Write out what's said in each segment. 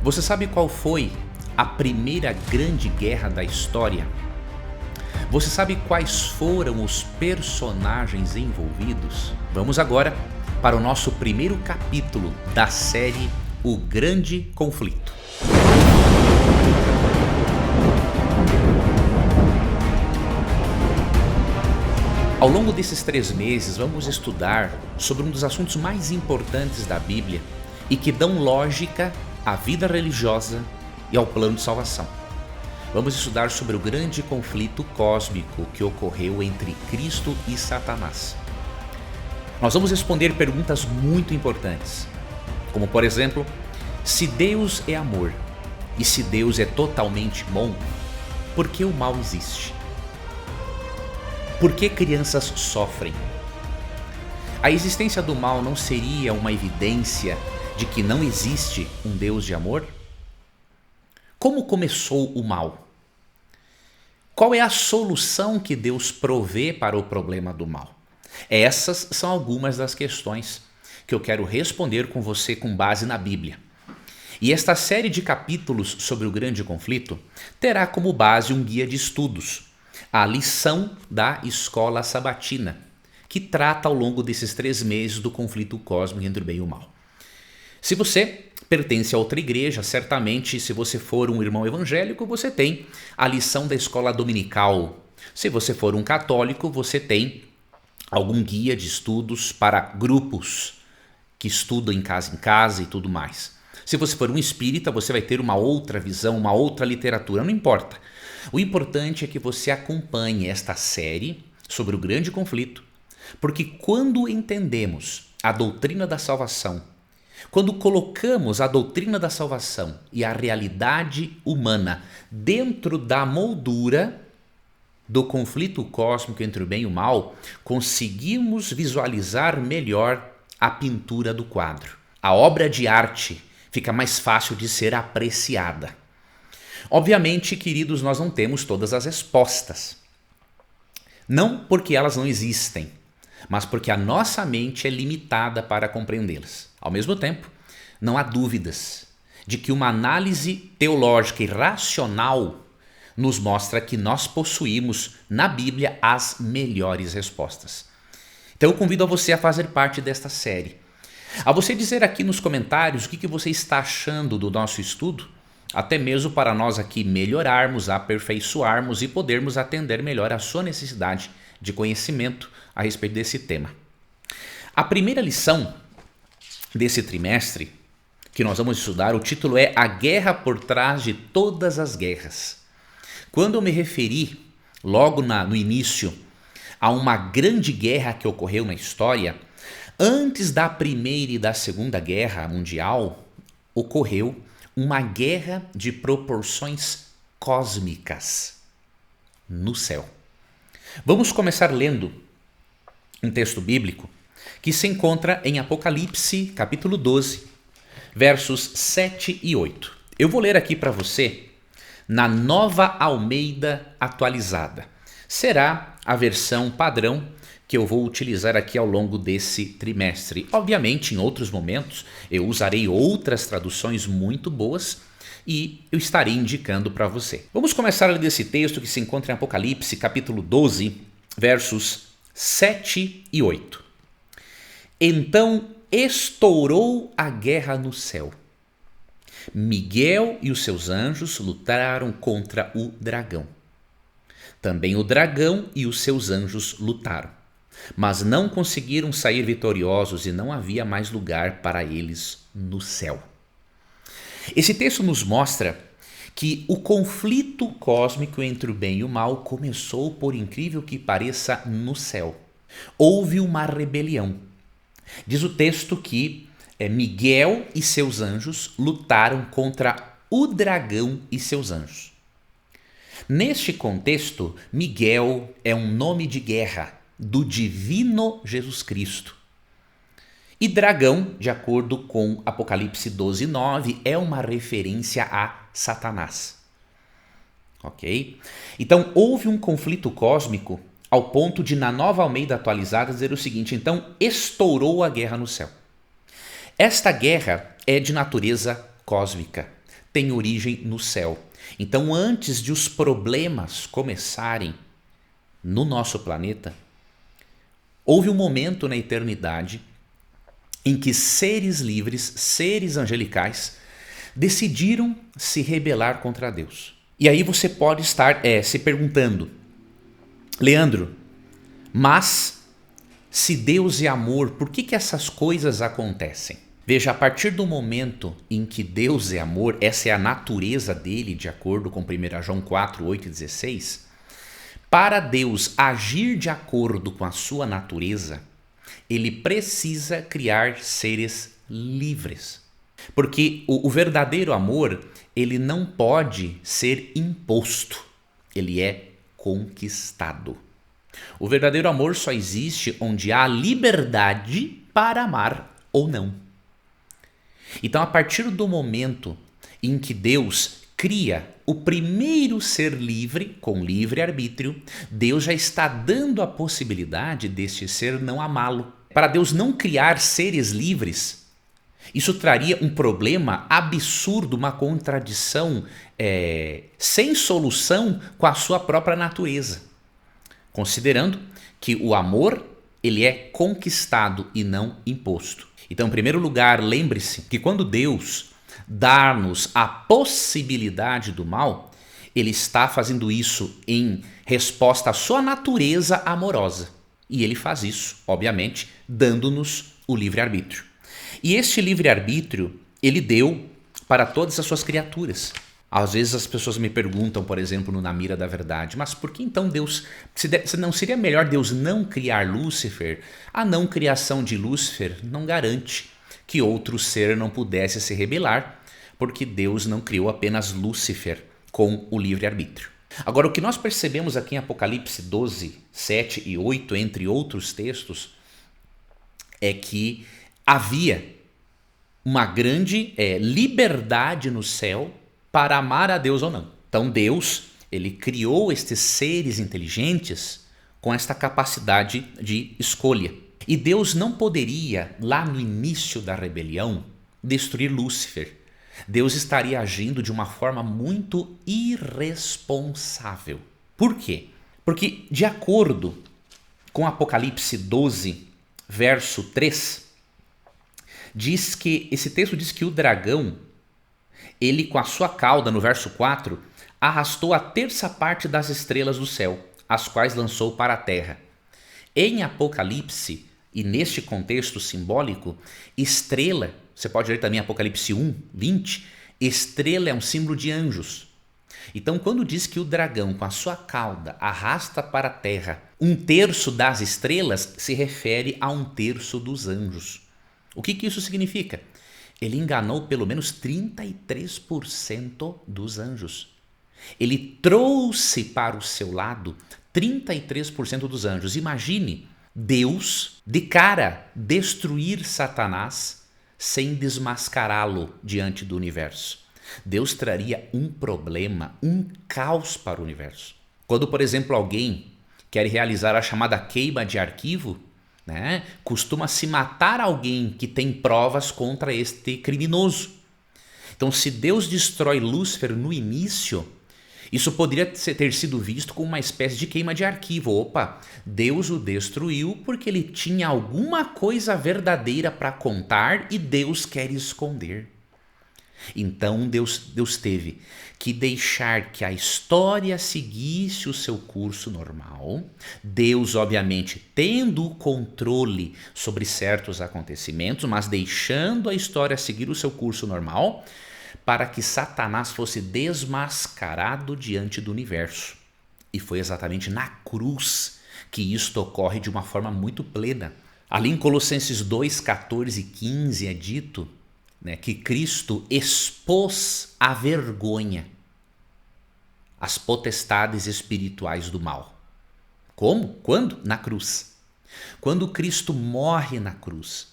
Você sabe qual foi a primeira grande guerra da história? Você sabe quais foram os personagens envolvidos? Vamos agora para o nosso primeiro capítulo da série O Grande Conflito. Ao longo desses 3 meses, vamos estudar sobre um dos assuntos mais importantes da Bíblia e que dão lógica à vida religiosa e ao plano de salvação. Vamos estudar sobre o grande conflito cósmico que ocorreu entre Cristo e Satanás. Nós vamos responder perguntas muito importantes, como por exemplo, se Deus é amor e se Deus é totalmente bom, por que o mal existe? Por que crianças sofrem? A existência do mal não seria uma evidência de que não existe um Deus de amor? Como começou o mal? Qual é a solução que Deus provê para o problema do mal? Essas são algumas das questões que eu quero responder com você com base na Bíblia. E esta série de capítulos sobre o grande conflito terá como base um guia de estudos, a lição da escola sabatina, que trata ao longo desses 3 meses do conflito cósmico entre o bem e o mal. Se você pertence a outra igreja, certamente, se você for um irmão evangélico, você tem a lição da escola dominical. Se você for um católico, você tem algum guia de estudos para grupos que estudam em casa e tudo mais. Se você for um espírita, você vai ter uma outra visão, uma outra literatura, não importa. O importante é que você acompanhe esta série sobre o grande conflito, porque quando entendemos a doutrina da salvação, quando colocamos a doutrina da salvação e a realidade humana dentro da moldura do conflito cósmico entre o bem e o mal, conseguimos visualizar melhor a pintura do quadro. A obra de arte fica mais fácil de ser apreciada. Obviamente, queridos, nós não temos todas as respostas. Não porque elas não existem, mas porque a nossa mente é limitada para compreendê-las. Ao mesmo tempo, não há dúvidas de que uma análise teológica e racional nos mostra que nós possuímos na Bíblia as melhores respostas. Então eu convido a você a fazer parte desta série. A você dizer aqui nos comentários o que você está achando do nosso estudo, até mesmo para nós aqui melhorarmos, aperfeiçoarmos e podermos atender melhor a sua necessidade de conhecimento a respeito desse tema. A primeira lição desse trimestre que nós vamos estudar, o título é A Guerra por Trás de Todas as Guerras. Quando eu me referi logo no início a uma grande guerra que ocorreu na história, antes da Primeira e da Segunda Guerra Mundial, ocorreu uma guerra de proporções cósmicas no céu. Vamos começar lendo um texto bíblico que se encontra em Apocalipse, capítulo 12, versos 7 e 8. Eu vou ler aqui para você na Nova Almeida Atualizada. Será a versão padrão que eu vou utilizar aqui ao longo desse trimestre. Obviamente, em outros momentos, eu usarei outras traduções muito boas e eu estarei indicando para você. Vamos começar a ler esse texto que se encontra em Apocalipse, capítulo 12, versos 7 e 8. Então estourou a guerra no céu. Miguel e os seus anjos lutaram contra o dragão. Também o dragão e os seus anjos lutaram, mas não conseguiram sair vitoriosos e não havia mais lugar para eles no céu. Esse texto nos mostra que o conflito cósmico entre o bem e o mal começou, por incrível que pareça, no céu. Houve uma rebelião. Diz o texto que Miguel e seus anjos lutaram contra o dragão e seus anjos. Neste contexto, Miguel é um nome de guerra do divino Jesus Cristo. E dragão, de acordo com Apocalipse 12, 9, é uma referência a Satanás. Ok? Então, houve um conflito cósmico ao ponto de, na Nova Almeida Atualizada, dizer o seguinte: então, estourou a guerra no céu. Esta guerra é de natureza cósmica. tem origem no céu. Então, antes de os problemas começarem no nosso planeta, houve um momento na eternidade em que seres livres, seres angelicais, decidiram se rebelar contra Deus. E aí você pode estar se perguntando, Leandro, mas se Deus é amor, por que essas coisas acontecem? Veja, a partir do momento em que Deus é amor, essa é a natureza dele, de acordo com 1 João 4, 8 e 16, para Deus agir de acordo com a sua natureza, ele precisa criar seres livres. Porque o verdadeiro amor, ele não pode ser imposto, ele é conquistado. O verdadeiro amor só existe onde há liberdade para amar ou não. Então, a partir do momento em que Deus cria o primeiro ser livre, com livre-arbítrio, Deus já está dando a possibilidade deste ser não amá-lo. Para Deus não criar seres livres, isso traria um problema absurdo, uma contradição sem solução com a sua própria natureza. Considerando que o amor, ele é conquistado e não imposto. Então, em primeiro lugar, lembre-se que quando Deus dá-nos a possibilidade do mal, ele está fazendo isso em resposta à sua natureza amorosa. E ele faz isso, obviamente, dando-nos o livre-arbítrio. E este livre-arbítrio, ele deu para todas as suas criaturas. Às vezes as pessoas me perguntam, por exemplo, no Na Mira da Verdade, mas por que então Deus, se não seria melhor Deus não criar Lúcifer? A não criação de Lúcifer não garante que outro ser não pudesse se rebelar, porque Deus não criou apenas Lúcifer com o livre-arbítrio. Agora, o que nós percebemos aqui em Apocalipse 12, 7 e 8, entre outros textos, é que havia uma grande liberdade no céu para amar a Deus ou não. Então Deus, ele criou estes seres inteligentes com esta capacidade de escolha. E Deus não poderia, lá no início da rebelião, destruir Lúcifer. Deus estaria agindo de uma forma muito irresponsável. Por quê? Porque, de acordo com Apocalipse 12, verso 3, esse texto diz que o dragão, ele com a sua cauda, no verso 4, arrastou a terça parte das estrelas do céu, as quais lançou para a terra. Em Apocalipse, e neste contexto simbólico, estrela, você pode ler também Apocalipse 1, 20, estrela é um símbolo de anjos. Então, quando diz que o dragão com a sua cauda arrasta para a terra um terço das estrelas, se refere a um terço dos anjos. O que isso significa? Ele enganou pelo menos 33% dos anjos. Ele trouxe para o seu lado 33% dos anjos. Imagine Deus de cara destruir Satanás sem desmascará-lo diante do universo. Deus traria um problema, um caos para o universo. Quando, por exemplo, alguém quer realizar a chamada queima de arquivo, costuma-se matar alguém que tem provas contra este criminoso. Então, se Deus destrói Lúcifer no início, isso poderia ter sido visto como uma espécie de queima de arquivo. Opa, Deus o destruiu porque ele tinha alguma coisa verdadeira para contar e Deus quer esconder. Então Deus teve que deixar que a história seguisse o seu curso normal. Deus, obviamente, tendo o controle sobre certos acontecimentos, mas deixando a história seguir o seu curso normal, para que Satanás fosse desmascarado diante do universo. E foi exatamente na cruz que isto ocorre de uma forma muito plena. Ali em Colossenses 2, 14 e 15 é dito que Cristo expôs à vergonha as potestades espirituais do mal. Como? Quando? Na cruz. Quando Cristo morre na cruz,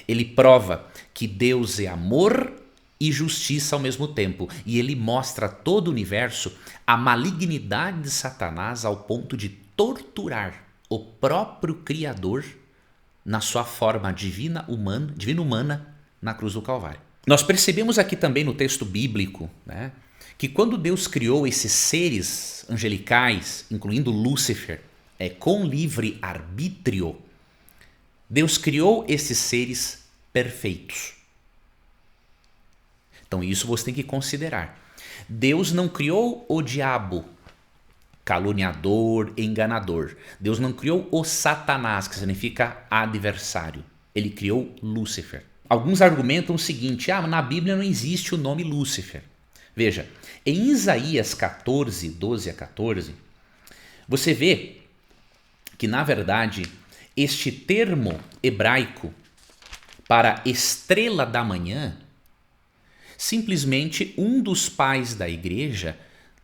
ele prova que Deus é amor e justiça ao mesmo tempo. E ele mostra a todo o universo a malignidade de Satanás ao ponto de torturar o próprio Criador na sua forma divina humana na cruz do Calvário. Nós percebemos aqui também no texto bíblico, né, que quando Deus criou esses seres angelicais, incluindo Lúcifer, com livre arbítrio, Deus criou esses seres perfeitos. Então isso você tem que considerar. Deus não criou o diabo, caluniador, enganador. Deus não criou o Satanás, que significa adversário. Ele criou Lúcifer. Alguns argumentam o seguinte: na Bíblia não existe o nome Lúcifer. Veja, em Isaías 14, 12 a 14, você vê que, na verdade, este termo hebraico para estrela da manhã, simplesmente um dos pais da igreja,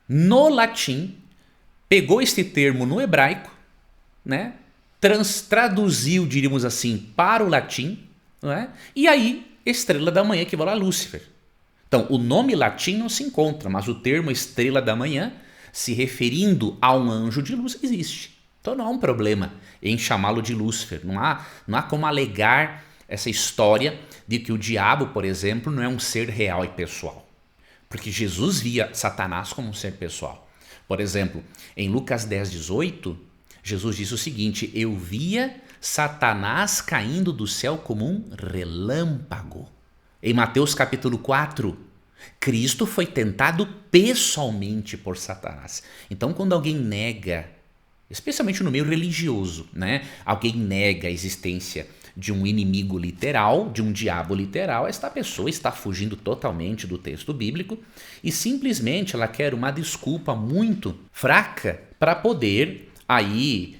no latim, pegou este termo no hebraico, né, traduziu, diríamos assim, para o latim, não é? E aí, estrela da manhã equivale a Lúcifer. Então, o nome latim não se encontra, mas o termo estrela da manhã, se referindo a um anjo de luz, existe. Então não há um problema em chamá-lo de Lúcifer. Não há como alegar essa história de que o diabo, por exemplo, não é um ser real e pessoal. Porque Jesus via Satanás como um ser pessoal. Por exemplo, em Lucas 10, 18, Jesus disse o seguinte: eu via Satanás caindo do céu como um relâmpago. Em Mateus capítulo 4, Cristo foi tentado pessoalmente por Satanás. Então, quando alguém nega, especialmente no meio religioso, né, alguém nega a existência de um inimigo literal, de um diabo literal, esta pessoa está fugindo totalmente do texto bíblico e simplesmente ela quer uma desculpa muito fraca para poder aí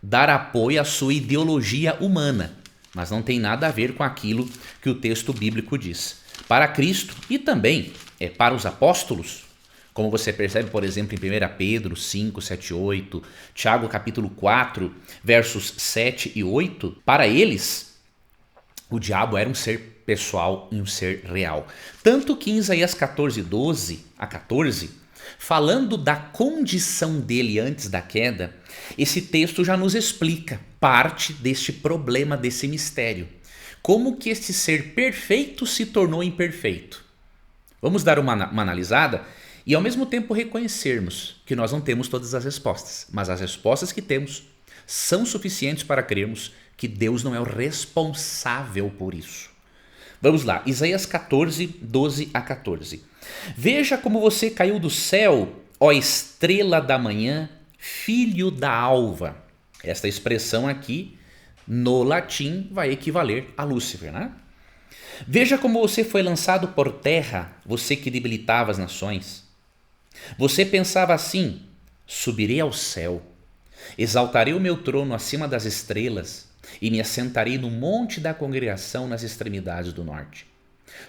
dar apoio à sua ideologia humana, mas não tem nada a ver com aquilo que o texto bíblico diz. Para Cristo e também para os apóstolos, como você percebe, por exemplo, em 1 Pedro 5, 7 e 8, Tiago capítulo 4, versos 7 e 8, para eles, o diabo era um ser pessoal e um ser real. Tanto que em Isaías 14, 12 a 14, falando da condição dele antes da queda, esse texto já nos explica parte deste problema, desse mistério. Como que este ser perfeito se tornou imperfeito? Vamos dar uma analisada e ao mesmo tempo reconhecermos que nós não temos todas as respostas, mas as respostas que temos são suficientes para crermos que Deus não é o responsável por isso. Vamos lá, Isaías 14, 12 a 14. Veja como você caiu do céu, ó estrela da manhã, filho da alva. Esta expressão aqui, no latim, vai equivaler a Lúcifer, né? Veja como você foi lançado por terra, você que debilitava as nações. Você pensava assim: subirei ao céu, exaltarei o meu trono acima das estrelas e me assentarei no monte da congregação nas extremidades do norte.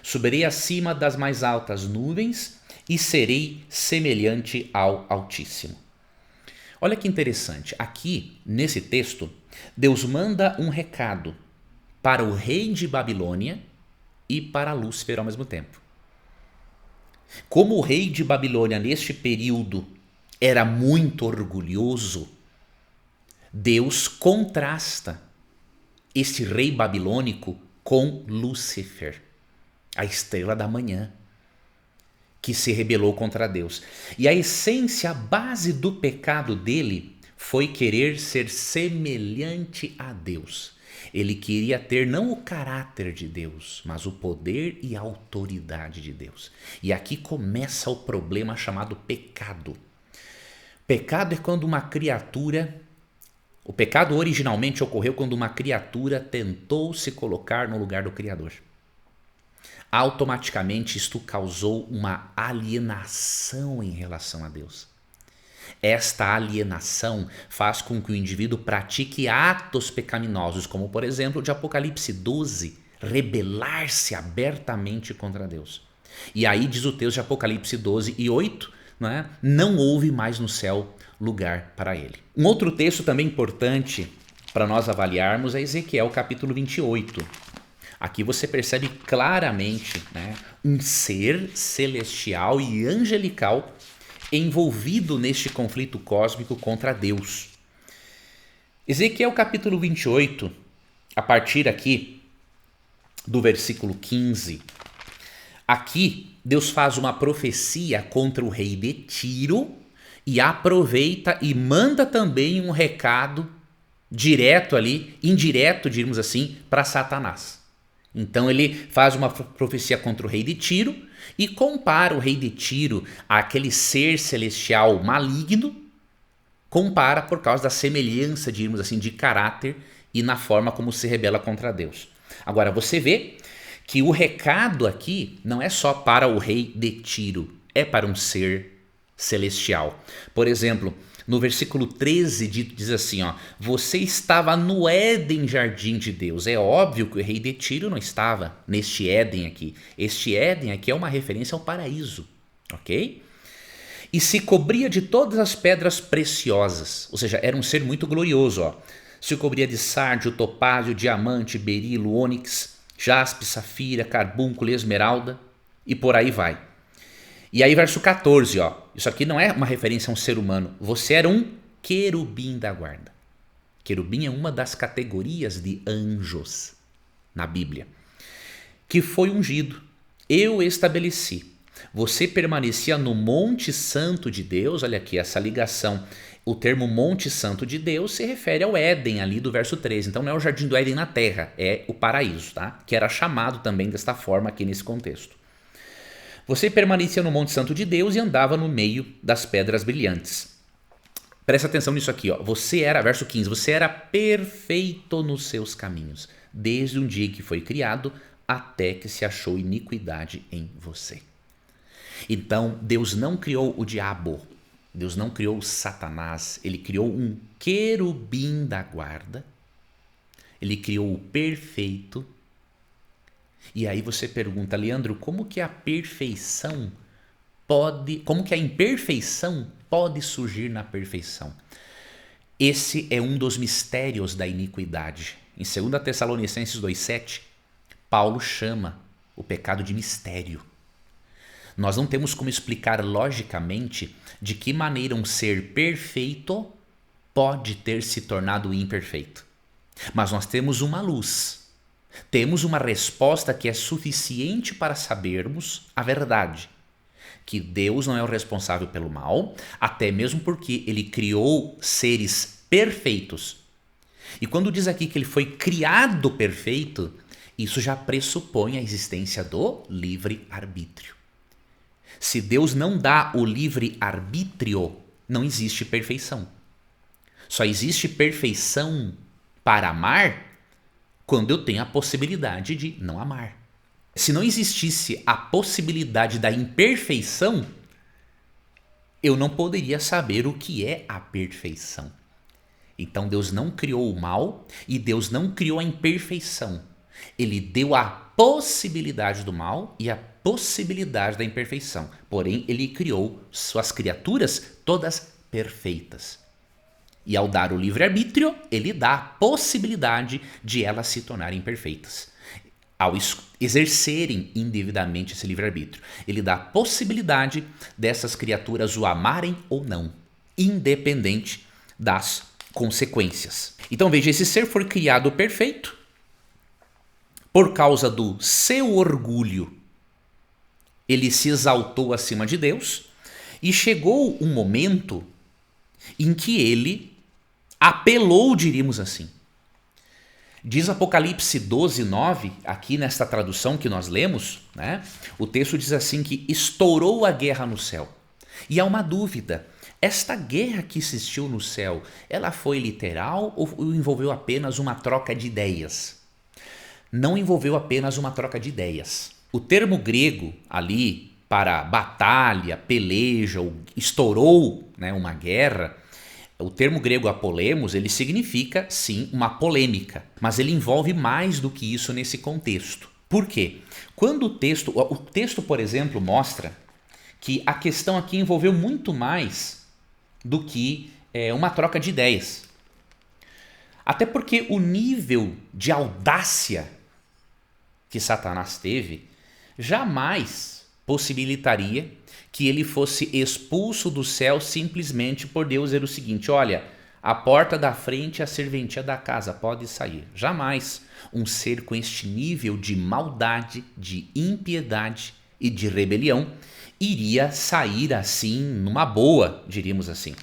Subirei acima das mais altas nuvens e serei semelhante ao Altíssimo. Olha que interessante, aqui nesse texto, Deus manda um recado para o rei de Babilônia e para Lúcifer ao mesmo tempo. Como o rei de Babilônia neste período era muito orgulhoso, Deus contrasta este rei babilônico com Lúcifer, a estrela da manhã, que se rebelou contra Deus. E a essência, a base do pecado dele foi querer ser semelhante a Deus. Ele queria ter não o caráter de Deus, mas o poder e a autoridade de Deus. E aqui começa o problema chamado pecado. Pecado é quando uma criatura... O pecado originalmente ocorreu quando uma criatura tentou se colocar no lugar do Criador. Automaticamente isto causou uma alienação em relação a Deus. Esta alienação faz com que o indivíduo pratique atos pecaminosos, como por exemplo de Apocalipse 12, rebelar-se abertamente contra Deus. E aí diz o texto de Apocalipse 12 e 8, não houve mais no céu lugar para ele. Um outro texto também importante para nós avaliarmos é Ezequiel capítulo 28. Aqui você percebe claramente um ser celestial e angelical envolvido neste conflito cósmico contra Deus. Ezequiel capítulo 28, a partir aqui do versículo 15, Aqui, Deus faz uma profecia contra o rei de Tiro e aproveita e manda também um recado direto ali, indireto, diríamos assim, para Satanás. Então ele faz uma profecia contra o rei de Tiro e compara o rei de Tiro àquele ser celestial maligno, compara por causa da semelhança, diríamos assim, de caráter e na forma como se rebela contra Deus. Agora você vê que o recado aqui não é só para o rei de Tiro, é para um ser celestial. Por exemplo, no versículo 13 diz assim, ó, você estava no Éden, jardim de Deus. É óbvio que o rei de Tiro não estava neste Éden aqui. Este Éden aqui é uma referência ao paraíso, ok? E se cobria de todas as pedras preciosas, ou seja, era um ser muito glorioso, ó. Se cobria de sárdio, topázio, diamante, berilo, ônix, jaspe, safira, carbúnculo, esmeralda e por aí vai. E aí verso 14, ó, isso aqui não é uma referência a um ser humano, você era um querubim da guarda. Querubim é uma das categorias de anjos na Bíblia. Que foi ungido, eu estabeleci. Você permanecia no Monte Santo de Deus, olha aqui essa ligação. O termo Monte Santo de Deus se refere ao Éden ali do verso 13. Então não é o jardim do Éden na terra, é o paraíso, tá? Que era chamado também desta forma aqui nesse contexto. Você permanecia no Monte Santo de Deus e andava no meio das pedras brilhantes. Presta atenção nisso aqui, ó. Você era, verso 15, você era perfeito nos seus caminhos, desde um dia que foi criado até que se achou iniquidade em você. Então Deus não criou o diabo, Deus não criou Satanás, ele criou um querubim da guarda, ele criou o perfeito. E aí você pergunta, Leandro, como que a imperfeição pode surgir na perfeição? Esse é um dos mistérios da iniquidade. Em 2 Tessalonicenses 2,7, Paulo chama o pecado de mistério. Nós não temos como explicar logicamente de que maneira um ser perfeito pode ter se tornado imperfeito. Mas nós temos uma luz, temos uma resposta que é suficiente para sabermos a verdade. Que Deus não é o responsável pelo mal, até mesmo porque ele criou seres perfeitos. E quando diz aqui que ele foi criado perfeito, isso já pressupõe a existência do livre-arbítrio. Se Deus não dá o livre-arbítrio, não existe perfeição. Só existe perfeição para amar quando eu tenho a possibilidade de não amar. Se não existisse a possibilidade da imperfeição, eu não poderia saber o que é a perfeição. Então Deus não criou o mal e Deus não criou a imperfeição. Ele deu a possibilidade do mal e a possibilidade da imperfeição. Porém, ele criou suas criaturas todas perfeitas. E ao dar o livre-arbítrio, ele dá a possibilidade de elas se tornarem perfeitas. Ao exercerem indevidamente esse livre-arbítrio, ele dá a possibilidade dessas criaturas o amarem ou não, independente das consequências. Então veja, esse ser foi criado perfeito. Por causa do seu orgulho, ele se exaltou acima de Deus e chegou um momento em que ele apelou, diríamos assim. Diz Apocalipse 12:9, aqui nesta tradução que nós lemos, né? O texto diz assim que estourou a guerra no céu. E há uma dúvida, esta guerra que existiu no céu, ela foi literal ou envolveu apenas uma troca de ideias? Não envolveu apenas uma troca de ideias. O termo grego ali para batalha, peleja, ou estourou, né, uma guerra, o termo grego apolemos, ele significa sim uma polêmica, mas ele envolve mais do que isso nesse contexto. Por quê? Quando o texto, por exemplo, mostra que a questão aqui envolveu muito mais do que uma troca de ideias. Até porque o nível de audácia que Satanás teve jamais possibilitaria que ele fosse expulso do céu simplesmente por Deus dizer o seguinte: olha, a porta da frente é a serventia da casa, pode sair. Jamais um ser com este nível de maldade, de impiedade, e de rebelião, iria sair assim numa boa, diríamos assim.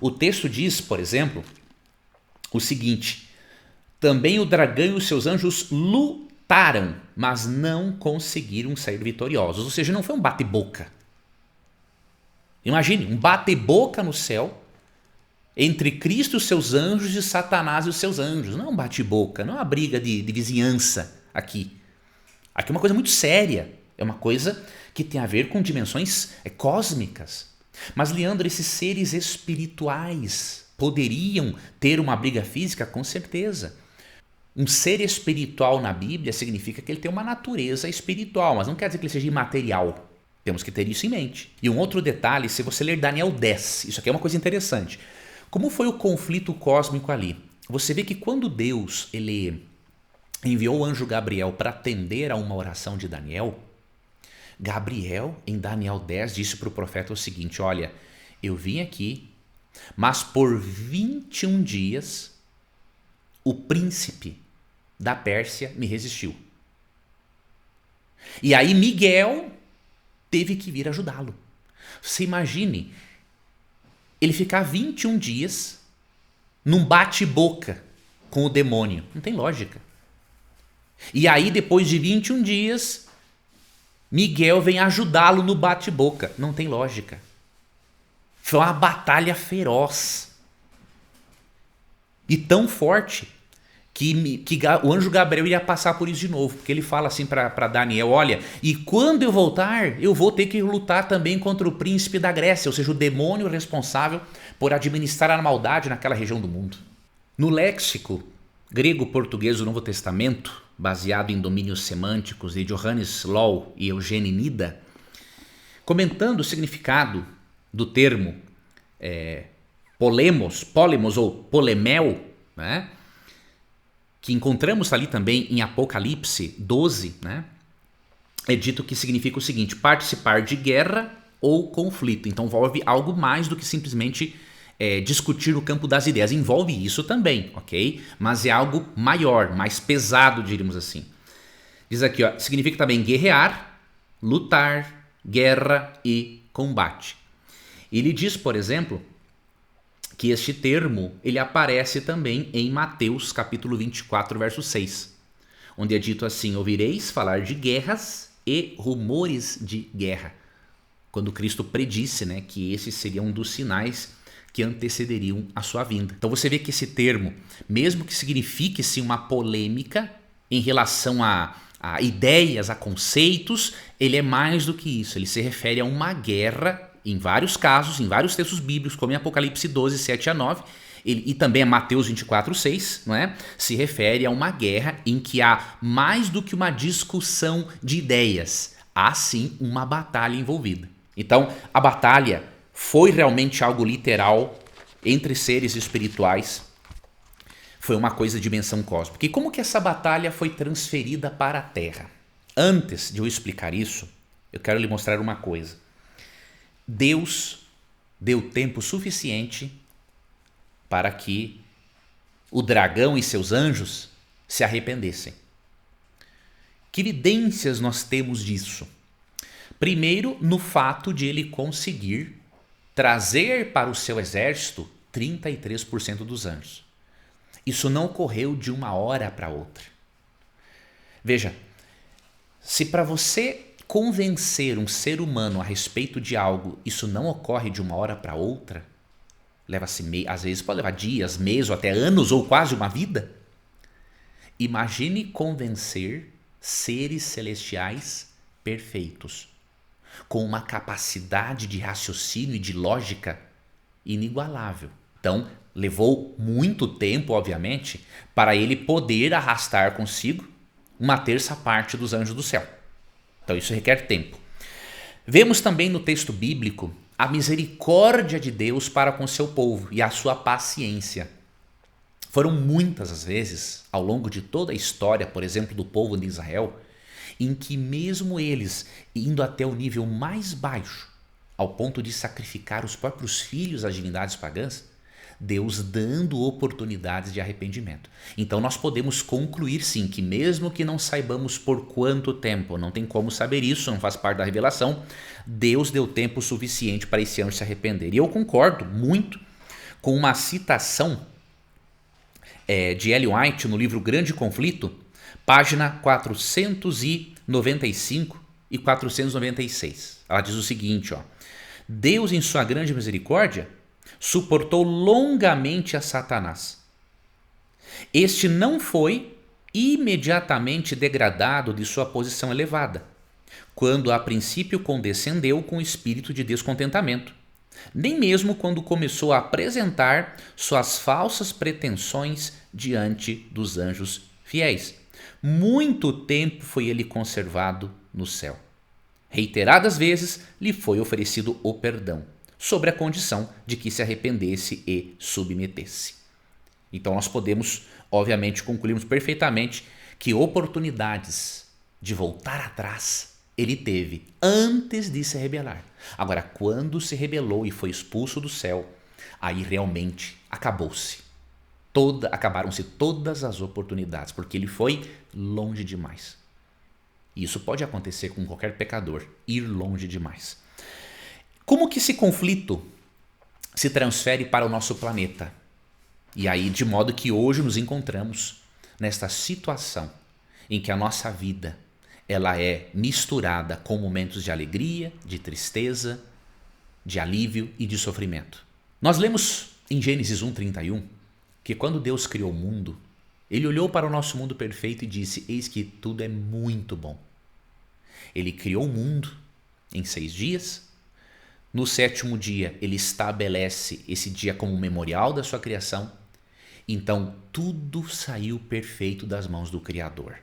O texto diz, por exemplo, o seguinte: também o dragão e os seus anjos lutaram, mas não conseguiram sair vitoriosos. Ou seja, não foi um bate-boca. Imagine, um bate-boca no céu entre Cristo e os seus anjos e Satanás e os seus anjos. Não é um bate-boca, não é uma briga de vizinhança aqui. Aqui é uma coisa muito séria. É uma coisa que tem a ver com dimensões cósmicas. Mas, Leandro, esses seres espirituais poderiam ter uma briga física? Com certeza. Um ser espiritual na Bíblia significa que ele tem uma natureza espiritual, mas não quer dizer que ele seja imaterial. Temos que ter isso em mente. E um outro detalhe, se você ler Daniel 10, isso aqui é uma coisa interessante. Como foi o conflito cósmico ali? Você vê que quando Deus ele enviou o anjo Gabriel para atender a uma oração de Daniel, Gabriel, em Daniel 10, disse para o profeta o seguinte: olha, eu vim aqui, mas por 21 dias o príncipe da Pérsia me resistiu. E aí Miguel teve que vir ajudá-lo. Você imagine ele ficar 21 dias num bate-boca com o demônio. Não tem lógica. E aí, depois de 21 dias, Miguel vem ajudá-lo no bate-boca. Não tem lógica. Foi uma batalha feroz. E tão forte que o anjo Gabriel ia passar por isso de novo. Porque ele fala assim para Daniel: olha, e quando eu voltar, eu vou ter que lutar também contra o príncipe da Grécia, ou seja, o demônio responsável por administrar a maldade naquela região do mundo. No léxico grego-português do Novo Testamento, baseado em domínios semânticos de Johannes Low e Eugênio Nida, comentando o significado do termo polemos ou polemel, né, que encontramos ali também em Apocalipse 12, né, é dito que significa o seguinte: participar de guerra ou conflito. Então envolve algo mais do que simplesmente discutir no campo das ideias. Envolve isso também, ok? Mas é algo maior, mais pesado, diríamos assim. Diz aqui, ó, significa também guerrear, lutar, guerra e combate. Ele diz, por exemplo, que este termo ele aparece também em Mateus capítulo 24, verso 6, onde é dito assim: ouvireis falar de guerras e rumores de guerra, quando Cristo predisse, né, que esse seria um dos sinais que antecederiam a sua vinda. Então você vê que esse termo, mesmo que signifique sim uma polêmica em relação a ideias, a conceitos, ele é mais do que isso. Ele se refere a uma guerra, em vários casos, em vários textos bíblicos, como em Apocalipse 12, 7 a 9, e também a Mateus 24, 6, não é? Se refere a uma guerra em que há mais do que uma discussão de ideias, há sim uma batalha envolvida. Então, a batalha foi realmente algo literal entre seres espirituais, foi uma coisa de dimensão cósmica. E como que essa batalha foi transferida para a Terra? Antes de eu explicar isso, eu quero lhe mostrar uma coisa. Deus deu tempo suficiente para que o dragão e seus anjos se arrependessem. Que evidências nós temos disso? Primeiro, no fato de ele conseguir trazer para o seu exército 33% dos anjos. Isso não ocorreu de uma hora para outra. Veja, se para você convencer um ser humano a respeito de algo, isso não ocorre de uma hora para outra, leva-se às vezes pode levar dias, meses, ou até anos, ou quase uma vida. Imagine convencer seres celestiais perfeitos, com uma capacidade de raciocínio e de lógica inigualável. Então, levou muito tempo, obviamente, para ele poder arrastar consigo uma terça parte dos anjos do céu. Então, isso requer tempo. Vemos também no texto bíblico a misericórdia de Deus para com seu povo e a sua paciência. Foram muitas as vezes, ao longo de toda a história, por exemplo, do povo de Israel, em que mesmo eles indo até o nível mais baixo, ao ponto de sacrificar os próprios filhos às divindades pagãs, Deus dando oportunidades de arrependimento. Então nós podemos concluir sim que mesmo que não saibamos por quanto tempo, não tem como saber isso, não faz parte da revelação, Deus deu tempo suficiente para esse anjo se arrepender. E eu concordo muito com uma citação de Ellen White no livro Grande Conflito, página 495 e 496. Ela diz o seguinte, Deus em sua grande misericórdia suportou longamente a Satanás. Este não foi imediatamente degradado de sua posição elevada, quando a princípio condescendeu com espírito de descontentamento, nem mesmo quando começou a apresentar suas falsas pretensões diante dos anjos fiéis. Muito tempo foi ele conservado no céu. Reiteradas vezes lhe foi oferecido o perdão, sobre a condição de que se arrependesse e submetesse. Então nós podemos, obviamente, concluirmos perfeitamente que oportunidades de voltar atrás ele teve antes de se rebelar. Agora, quando se rebelou e foi expulso do céu, aí realmente acabaram-se todas as oportunidades, porque ele foi longe demais. Isso pode acontecer com qualquer pecador, ir longe demais. Como que esse conflito se transfere para o nosso planeta? E aí, de modo que hoje nos encontramos nesta situação em que a nossa vida ela é misturada com momentos de alegria, de tristeza, de alívio e de sofrimento. Nós lemos em Gênesis 1:31 que quando Deus criou o mundo, ele olhou para o nosso mundo perfeito e disse: eis que tudo é muito bom. Ele criou o mundo em 6 dias. No 7º dia, ele estabelece esse dia como memorial da sua criação. Então, tudo saiu perfeito das mãos do Criador.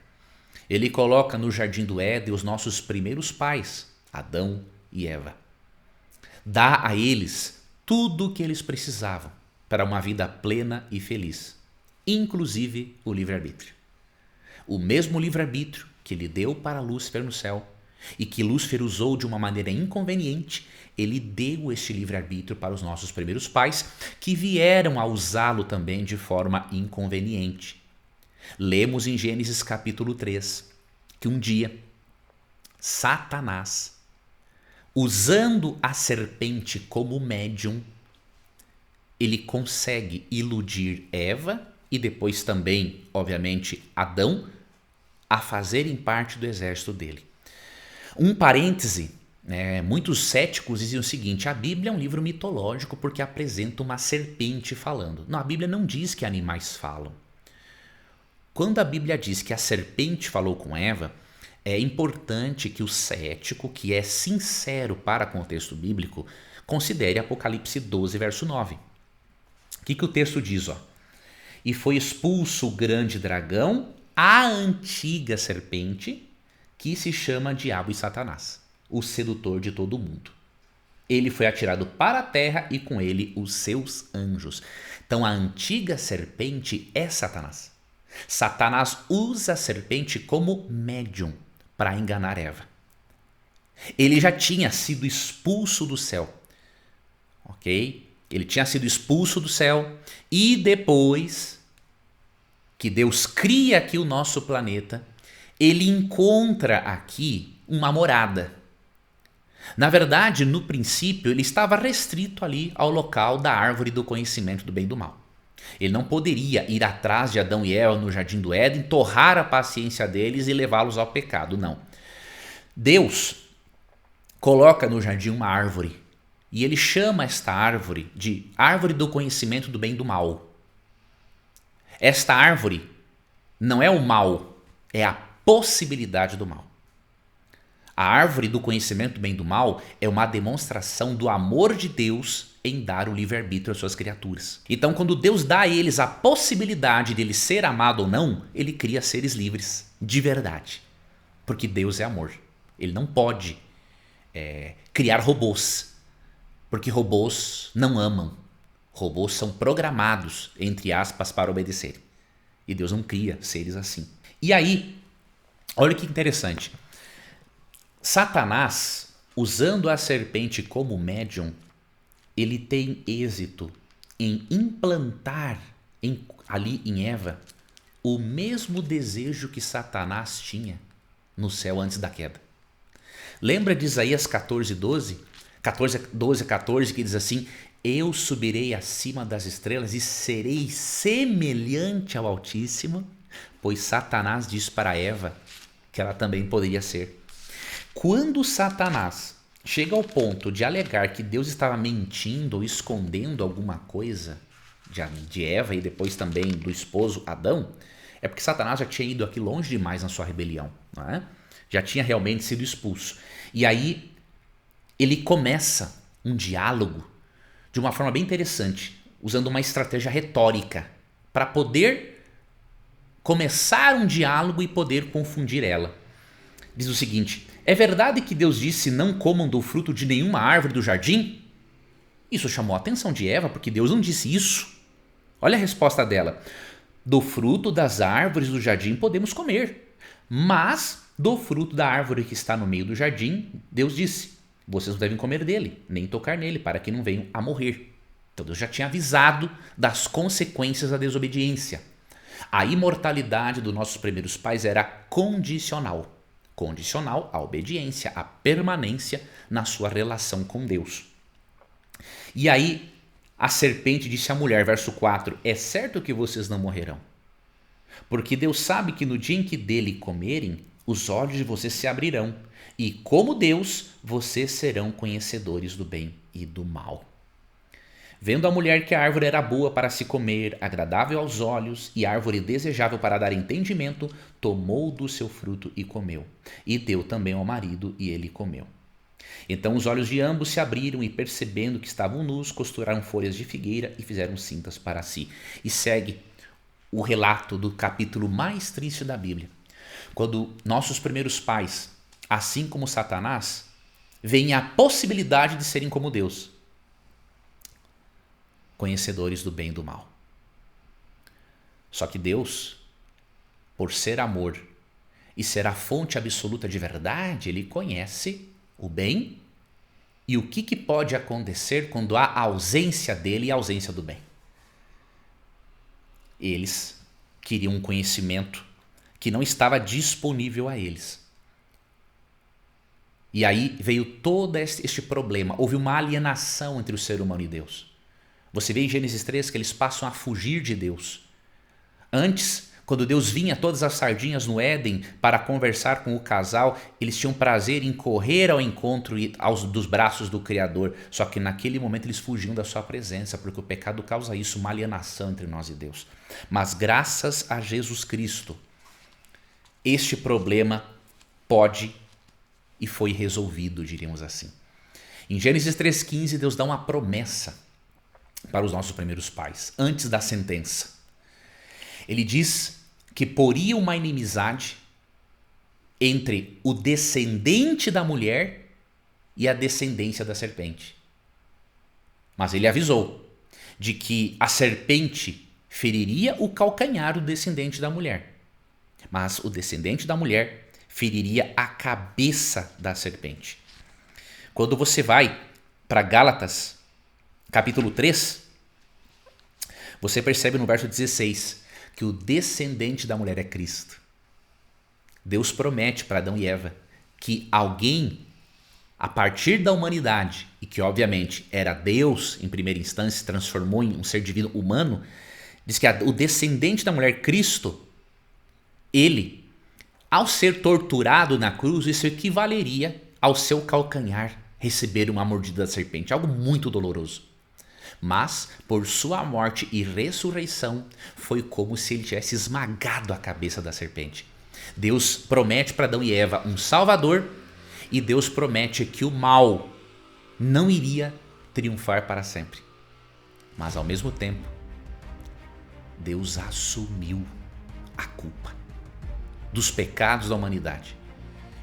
Ele coloca no jardim do Éden os nossos primeiros pais, Adão e Eva. Dá a eles tudo o que eles precisavam para uma vida plena e feliz, inclusive o livre-arbítrio. O mesmo livre-arbítrio que ele deu para Lúcifer no céu e que Lúcifer usou de uma maneira inconveniente, ele deu este livre-arbítrio para os nossos primeiros pais, que vieram a usá-lo também de forma inconveniente. Lemos em Gênesis capítulo 3 que um dia Satanás, usando a serpente como médium, ele consegue iludir Eva e depois também, obviamente, Adão, a fazerem parte do exército dele. Um parêntese, muitos céticos dizem o seguinte: a Bíblia é um livro mitológico porque apresenta uma serpente falando. Não, a Bíblia não diz que animais falam. Quando a Bíblia diz que a serpente falou com Eva, é importante que o cético, que é sincero para com o texto bíblico, considere Apocalipse 12, verso 9. O que o texto diz? E foi expulso o grande dragão, a antiga serpente, que se chama Diabo e Satanás, o sedutor de todo mundo. Ele foi atirado para a terra e com ele os seus anjos. Então a antiga serpente é Satanás. Satanás usa a serpente como médium para enganar Eva. Ele já tinha sido expulso do céu. Ok? Ele tinha sido expulso do céu e depois que Deus cria aqui o nosso planeta, ele encontra aqui uma morada. Na verdade, no princípio, ele estava restrito ali ao local da árvore do conhecimento do bem e do mal. Ele não poderia ir atrás de Adão e Eva no jardim do Éden, torrar a paciência deles e levá-los ao pecado, não. Deus coloca no jardim uma árvore e ele chama esta árvore de árvore do conhecimento do bem e do mal. Esta árvore não é o mal, é a possibilidade do mal. A árvore do conhecimento do bem e do mal é uma demonstração do amor de Deus em dar o livre-arbítrio às suas criaturas. Então, quando Deus dá a eles a possibilidade de ele ser amado ou não, ele cria seres livres, de verdade. Porque Deus é amor. Ele não pode criar robôs, porque robôs não amam. Robôs são programados, entre aspas, para obedecer. E Deus não cria seres assim. E aí, olha que interessante. Satanás, usando a serpente como médium, ele tem êxito em implantar ali em Eva o mesmo desejo que Satanás tinha no céu antes da queda. Lembra de Isaías 12 a 14, que diz assim: eu subirei acima das estrelas e serei semelhante ao Altíssimo, pois Satanás disse para Eva que ela também poderia ser. Quando Satanás chega ao ponto de alegar que Deus estava mentindo ou escondendo alguma coisa de Eva e depois também do esposo Adão, é porque Satanás já tinha ido aqui longe demais na sua rebelião, não é? Já tinha realmente sido expulso. E aí ele começa um diálogo de uma forma bem interessante, usando uma estratégia retórica para poder começar um diálogo e poder confundir ela. Diz o seguinte: é verdade que Deus disse não comam do fruto de nenhuma árvore do jardim? Isso chamou a atenção de Eva, porque Deus não disse isso. Olha a resposta dela: do fruto das árvores do jardim podemos comer, mas do fruto da árvore que está no meio do jardim, Deus disse: vocês não devem comer dele, nem tocar nele, para que não venham a morrer. Então Deus já tinha avisado das consequências da desobediência. A imortalidade dos nossos primeiros pais era condicional. Condicional à obediência, à permanência na sua relação com Deus. E aí a serpente disse à mulher, verso 4, é certo que vocês não morrerão, porque Deus sabe que no dia em que dele comerem, os olhos de vocês se abrirão, e como Deus, vocês serão conhecedores do bem e do mal. Vendo a mulher que a árvore era boa para se comer, agradável aos olhos e árvore desejável para dar entendimento, tomou do seu fruto e comeu. E deu também ao marido, e ele comeu. Então os olhos de ambos se abriram e, percebendo que estavam nus, costuraram folhas de figueira e fizeram cintas para si. E segue o relato do capítulo mais triste da Bíblia, quando nossos primeiros pais, assim como Satanás, veem a possibilidade de serem como Deus, conhecedores do bem e do mal. Só que Deus, por ser amor e ser a fonte absoluta de verdade, ele conhece o bem e o que pode acontecer quando há ausência dele e ausência do bem. Eles queriam um conhecimento que não estava disponível a eles. E aí veio todo este problema. Houve uma alienação entre o ser humano e Deus. Você vê em Gênesis 3 que eles passam a fugir de Deus. Antes, quando Deus vinha todas as sardinhas no Éden para conversar com o casal, eles tinham prazer em correr ao encontro dos braços do Criador. Só que naquele momento eles fugiam da sua presença, porque o pecado causa isso, uma alienação entre nós e Deus. Mas graças a Jesus Cristo, este problema pode e foi resolvido, diríamos assim. Em Gênesis 3,15, Deus dá uma promessa para os nossos primeiros pais, antes da sentença. Ele diz que poria uma inimizade entre o descendente da mulher e a descendência da serpente. Mas ele avisou de que a serpente feriria o calcanhar do descendente da mulher, mas o descendente da mulher feriria a cabeça da serpente. Quando você vai para Gálatas, capítulo 3, você percebe no verso 16 que o descendente da mulher é Cristo. Deus promete para Adão e Eva que alguém, a partir da humanidade, e que obviamente era Deus em primeira instância, se transformou em um ser divino humano, diz que o descendente da mulher, Cristo, ele, ao ser torturado na cruz, isso equivaleria ao seu calcanhar receber uma mordida da serpente, algo muito doloroso. Mas, por sua morte e ressurreição, foi como se ele tivesse esmagado a cabeça da serpente. Deus promete para Adão e Eva um Salvador, e Deus promete que o mal não iria triunfar para sempre. Mas, ao mesmo tempo, Deus assumiu a culpa dos pecados da humanidade.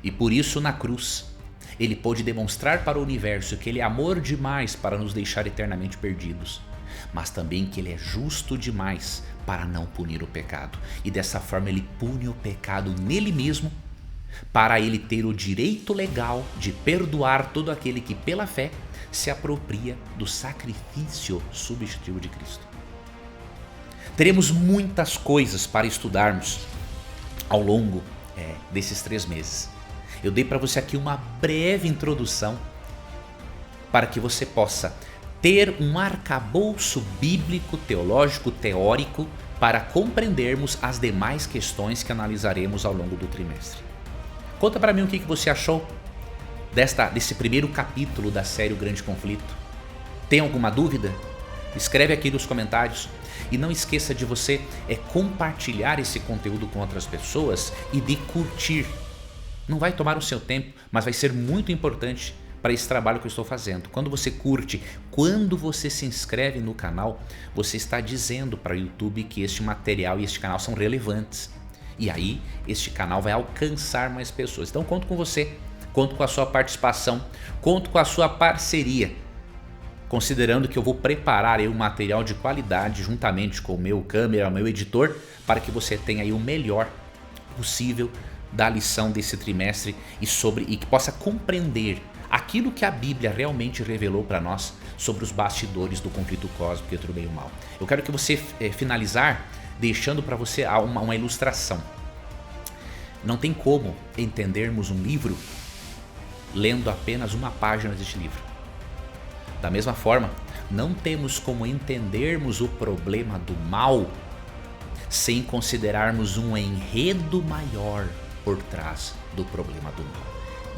E por isso, na cruz, ele pôde demonstrar para o universo que ele é amor demais para nos deixar eternamente perdidos, mas também que ele é justo demais para não punir o pecado. E dessa forma ele pune o pecado nele mesmo, para ele ter o direito legal de perdoar todo aquele que pela fé se apropria do sacrifício substitutivo de Cristo. Teremos muitas coisas para estudarmos ao longo desses 3 meses. Eu dei para você aqui uma breve introdução para que você possa ter um arcabouço bíblico, teológico, teórico para compreendermos as demais questões que analisaremos ao longo do trimestre. Conta para mim o que você achou desse primeiro capítulo da série O Grande Conflito. Tem alguma dúvida? Escreve aqui nos comentários. E não esqueça de você compartilhar esse conteúdo com outras pessoas e de curtir. Não vai tomar o seu tempo, mas vai ser muito importante para esse trabalho que eu estou fazendo. Quando você curte, quando você se inscreve no canal, você está dizendo para o YouTube que este material e este canal são relevantes. E aí, este canal vai alcançar mais pessoas. Então, conto com você, conto com a sua participação, conto com a sua parceria, considerando que eu vou preparar aí um material de qualidade juntamente com o meu câmera, o meu editor, para que você tenha aí o melhor possível da lição desse trimestre e que possa compreender aquilo que a Bíblia realmente revelou para nós sobre os bastidores do conflito cósmico entre o bem e o mal. Eu quero que você finalizar deixando para você uma ilustração. Não tem como entendermos um livro lendo apenas uma página deste livro. Da mesma forma, não temos como entendermos o problema do mal sem considerarmos um enredo maior por trás do problema do mal.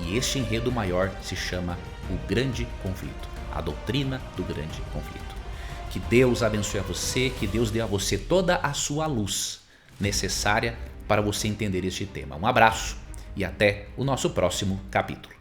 E este enredo maior se chama o Grande Conflito, a doutrina do Grande Conflito. Que Deus abençoe a você, que Deus dê a você toda a sua luz necessária para você entender este tema. Um abraço e até o nosso próximo capítulo.